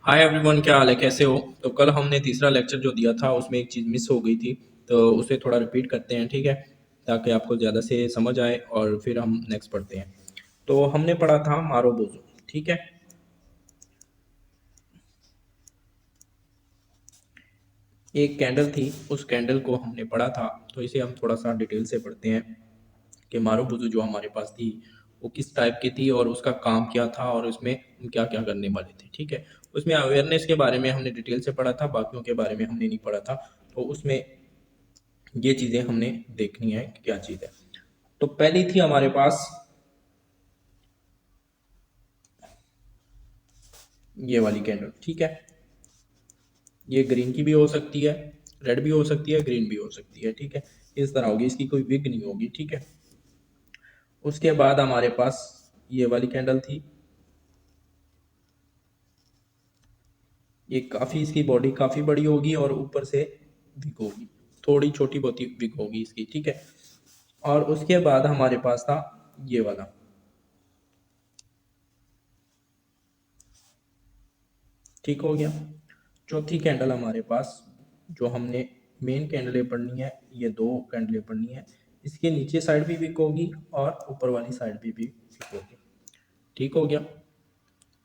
Hi everyone, क्या हाल है? कैसे हो? तो कल हमने तीसरा लेक्चर जो दिया था उसमें एक चीज़ मिस हो गई थी। तो उसे थोड़ा रिपीट करते हैं, ठीक है? ताकि आपको ज़्यादा से समझ आए और फिर हम नेक्स्ट पढ़ते हैं। तो हमने पढ़ा था मारो बोझो, ठीक है? एक कैंडल थी, उस कैंडल को हमने पढ़ा था। तो इसे हम थोड़ा सा डिटेल से पढ़ते हैं कि मारो बोझो जो हमारे पास थी वो किस टाइप की थी और उसका काम क्या था और उसमें हम क्या क्या करने वाले थे, ठीक है? उसमें अवेयरनेस के बारे में हमने डिटेल से पढ़ा था, बाकियों के बारे में हमने नहीं पढ़ा था। तो उसमें ये चीज़ें हमने देखनी है कि क्या चीज़ है। तो पहली थी हमारे पास ये वाली कैंडल, ठीक है? ये ग्रीन की भी हो सकती है, रेड भी हो सकती है, ग्रीन भी हो सकती है, ठीक है? इस तरह होगी, इसकी कोई विग नहीं होगी, ठीक है? उसके बाद हमारे पास ये वाली कैंडल थी। ये काफ़ी, इसकी बॉडी काफ़ी बड़ी होगी और ऊपर से विग होगी, थोड़ी छोटी बहुत विग होगी इसकी, ठीक है? और उसके बाद हमारे पास था ये वाला, ठीक हो गया? चौथी कैंडल हमारे पास जो हमने मेन कैंडलें पढ़नी है, ये दो कैंडलें पढ़नी है। इसके नीचे साइड भी विक होगी और ऊपर वाली साइड भी विक होगी, ठीक हो गया?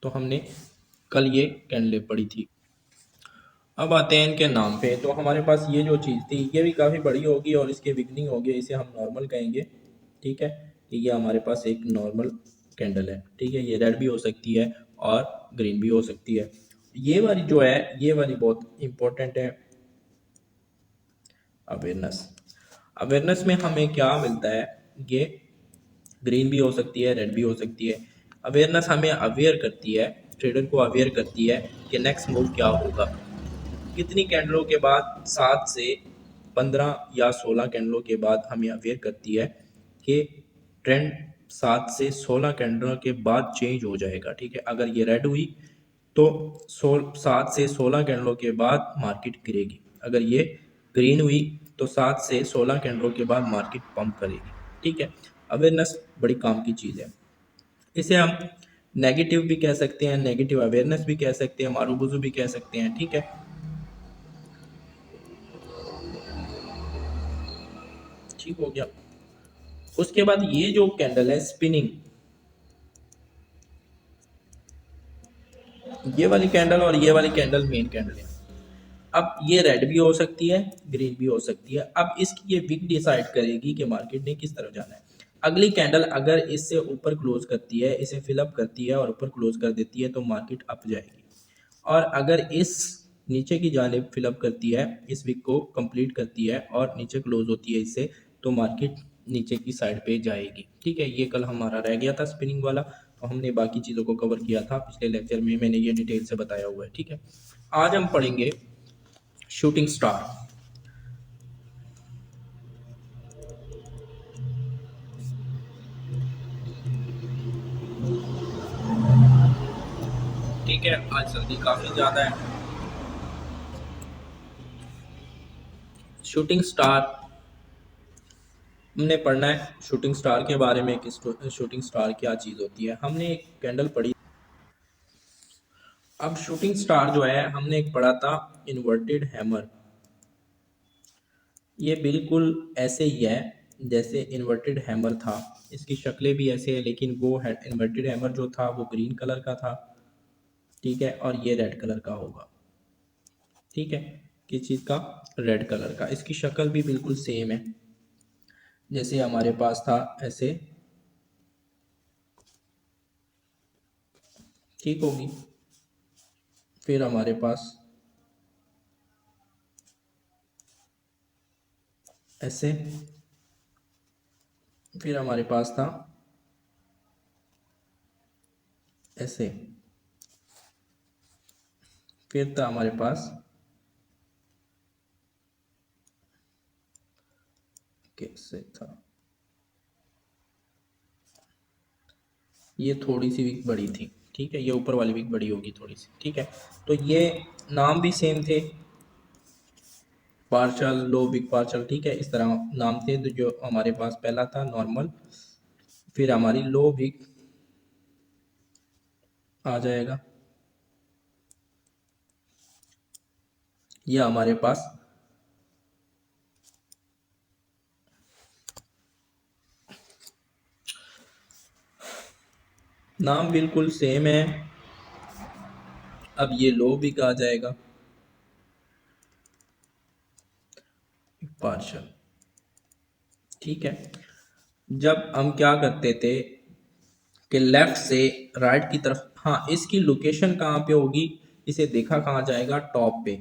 तो हमने कल ये कैंडलें पढ़ी थी। अब आते हैं इनके नाम पे। तो हमारे पास ये जो चीज़ थी ये भी काफ़ी बड़ी होगी और इसके बिगनिंग होगी, इसे हम नॉर्मल कहेंगे, ठीक है? कि ये हमारे पास एक नॉर्मल कैंडल है, ठीक है? ये रेड भी हो सकती है और ग्रीन भी हो सकती है। ये वाली जो है, ये वाली बहुत इंपॉर्टेंट है, अवेयरनेस। अवेयरनेस में हमें क्या मिलता है? ये ग्रीन भी हो सकती है, रेड भी हो सकती है। अवेयरनेस हमें अवेयर करती है, ट्रेडर को अवेयर करती है कि नेक्स्ट मूव क्या होगा। कितनी कैंडलों के बाद, 7 से 15 या 16 कैंडलों के बाद हमें अवेयर करती है कि ट्रेंड 7 से 16 कैंडलों के बाद चेंज हो जाएगा, ठीक है? अगर ये रेड हुई तो 7 से 16 कैंडलों के बाद मार्केट गिरेगी। अगर ये ग्रीन हुई तो 7 से 16 कैंडलों के बाद मार्केट पंप करेगी, ठीक है? अवेयरनेस बड़ी काम की चीज़ है। इसे हम नेगेटिव भी कह सकते हैं, नेगेटिव अवेयरनेस भी कह सकते हैं, मारूबुजू भी कह सकते हैं, ठीक है? ठीक हो गया? उसके बाद ये जो कैंडल है स्पिनिंग, ये वाली कैंडल और ये वाली कैंडल मेन कैंडल है। अब ये रेड भी हो सकती है, ग्रीन भी हो सकती है। अब इसकी ये विक डिसाइड करेगी कि मार्केट ने किस तरफ जाना है। अगली कैंडल अगर इससे ऊपर क्लोज करती है, इसे फिलअप करती है और ऊपर क्लोज कर देती है तो मार्केट अप जाएगी। और अगर इस नीचे की जानिब फिलअप करती है, इस विक को कंप्लीट करती है और नीचे क्लोज होती है इससे, तो मार्केट नीचे की साइड पे जाएगी, ठीक है? ये कल हमारा रह गया था स्पिनिंग वाला। तो हमने बाकी चीज़ों को कवर किया था पिछले लेक्चर में, मैंने ये डिटेल से बताया हुआ है, ठीक है? आज हम पढ़ेंगे शूटिंग स्टार, ठीक है? आज सर्दी काफ़ी ज़्यादा है। शूटिंग स्टार हमने पढ़ना है, शूटिंग स्टार के बारे में कि शूटिंग स्टार क्या चीज़ होती है। हमने एक कैंडल पढ़ी। अब शूटिंग स्टार जो है हमने एक पढ़ा था, इन्वर्टेड हैमर। ये बिल्कुल ऐसे ही है जैसे इन्वर्टेड हैमर था, इसकी शक्लें भी ऐसे है, लेकिन वो इन्वर्टेड हैमर जो था वो ग्रीन कलर का था, ठीक है? और ये रेड कलर का होगा, ठीक है? किस चीज़ का? रेड कलर का। इसकी शक्ल भी बिल्कुल सेम है जैसे हमारे पास था, ऐसे, ठीक होगी? फिर हमारे पास ऐसे, फिर हमारे पास था ऐसे, फिर था हमारे पास कैसे था, ये थोड़ी सी वीक बड़ी थी, ठीक है? ये ऊपर वाली वीक बड़ी होगी थोड़ी सी, ठीक है? तो ये नाम भी सेम थे, पार्शल, लो वीक पार्शल, ठीक है? इस तरह नाम थे। तो जो हमारे पास पहला था नॉर्मल, फिर हमारी लो वीक आ जाएगा, ये हमारे पास नाम बिल्कुल सेम है। अब ये लो भी कहा जाएगा, पार्शल। ठीक है। जब हम क्या करते थे कि लेफ्ट से राइट की तरफ, हाँ इसकी लोकेशन कहाँ पे होगी, इसे देखा कहाँ जाएगा, टॉप पे।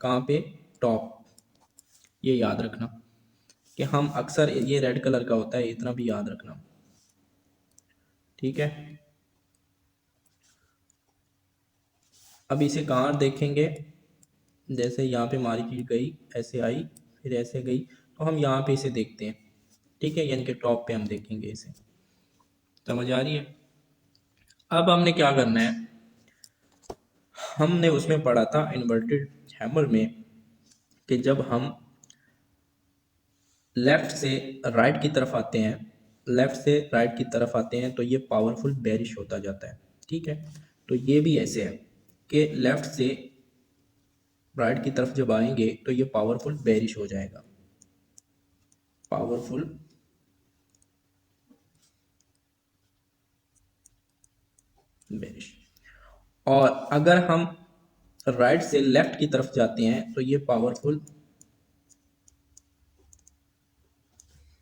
कहाँ पे, टॉप। ये याद रखना कि हम अक्सर, ये रेड कलर का होता है, इतना भी याद रखना। ठीक है। अब इसे कहाँ देखेंगे, जैसे यहाँ पे मार्केट गई, ऐसे आई, फिर ऐसे गई, तो हम यहाँ पे इसे देखते हैं। ठीक है, यानी कि टॉप पे हम देखेंगे इसे। समझ आ रही है। अब हमने क्या करना है, हमने उसमें पढ़ा था इन्वर्टेड हैमर में कि जब हम लेफ्ट से राइट की तरफ आते हैं, लेफ्ट से राइट की तरफ आते हैं तो ये पावरफुल बेरिश होता जाता है। ठीक है। तो ये भी ऐसे है कि लेफ्ट से राइट की तरफ जब आएंगे तो ये पावरफुल बेरिश हो जाएगा, पावरफुल बेरिश। और अगर हम राइट से लेफ्ट की तरफ जाते हैं तो ये पावरफुल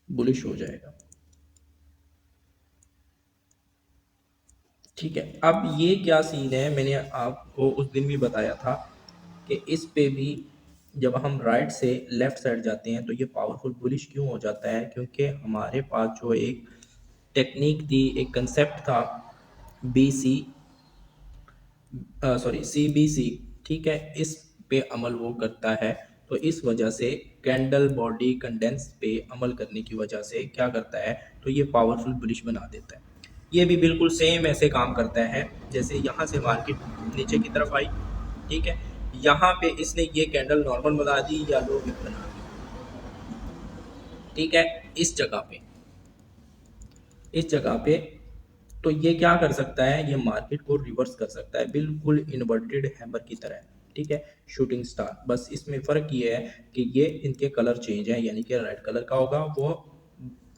बुलिश हो जाएगा। ठीक है। अब ये क्या सीन है, मैंने आपको उस दिन भी बताया था कि इस पे भी जब हम राइट से लेफ्ट साइड जाते हैं तो ये पावरफुल बुलिश क्यों हो जाता है, क्योंकि हमारे पास जो एक टेक्निक थी, एक कंसेप्ट था, बी सी, सॉरी CBC। ठीक है, इस पे अमल वो करता है। तो इस वजह से कैंडल बॉडी कंडेंस पे अमल करने की वजह से क्या करता है, तो ये पावरफुल बुलिश बना देता है। ये भी बिल्कुल सेम ऐसे काम करता है जैसे यहाँ से मार्केट नीचे की तरफ आई। ठीक है, यहाँ पे इसने ये कैंडल नॉर्मल बना दी या लो विक बना दी। ठीक है, इस जगह पे, इस जगह पे तो ये क्या कर सकता है, ये मार्केट को रिवर्स कर सकता है, बिल्कुल इन्वर्टेड हैमर की तरह। ठीक है, शूटिंग स्टार। बस इसमें फर्क ये है कि ये इनके कलर चेंज है, यानी कि रेड कलर का होगा, वो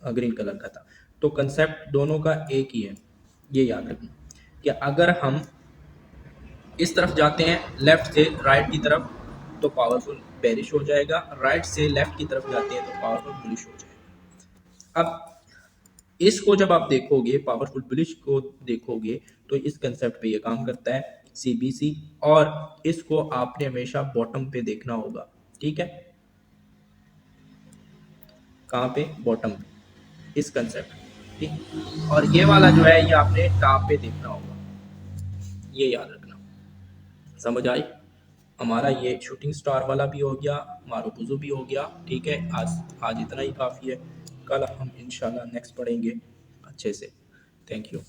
ग्रीन कलर का था। तो कंसेप्ट दोनों का एक ही है। ये याद रखना कि अगर हम इस तरफ जाते हैं लेफ्ट से राइट की तरफ तो पावरफुल बेरिश हो जाएगा, राइट से लेफ्ट की तरफ जाते हैं तो पावरफुल बुलिश हो जाएगा। अब इसको जब आप देखोगे, पावरफुल बुलिश को देखोगे, तो इस कंसेप्ट पे ये काम करता है, CBC। और इसको आपने हमेशा बॉटम पे देखना होगा। ठीक है, कहाँ पे, बॉटम पे, इस कंसेप्ट। ठीक, और ये वाला जो है ये आपने टॉप पे देखना होगा। ये याद रखना। समझ आई। हमारा ये शूटिंग स्टार वाला भी हो गया, मारूबुजू भी हो गया। ठीक है, आज आज इतना ही काफ़ी है। कल हम इंशाल्लाह नेक्स्ट पढ़ेंगे अच्छे से। Thank you.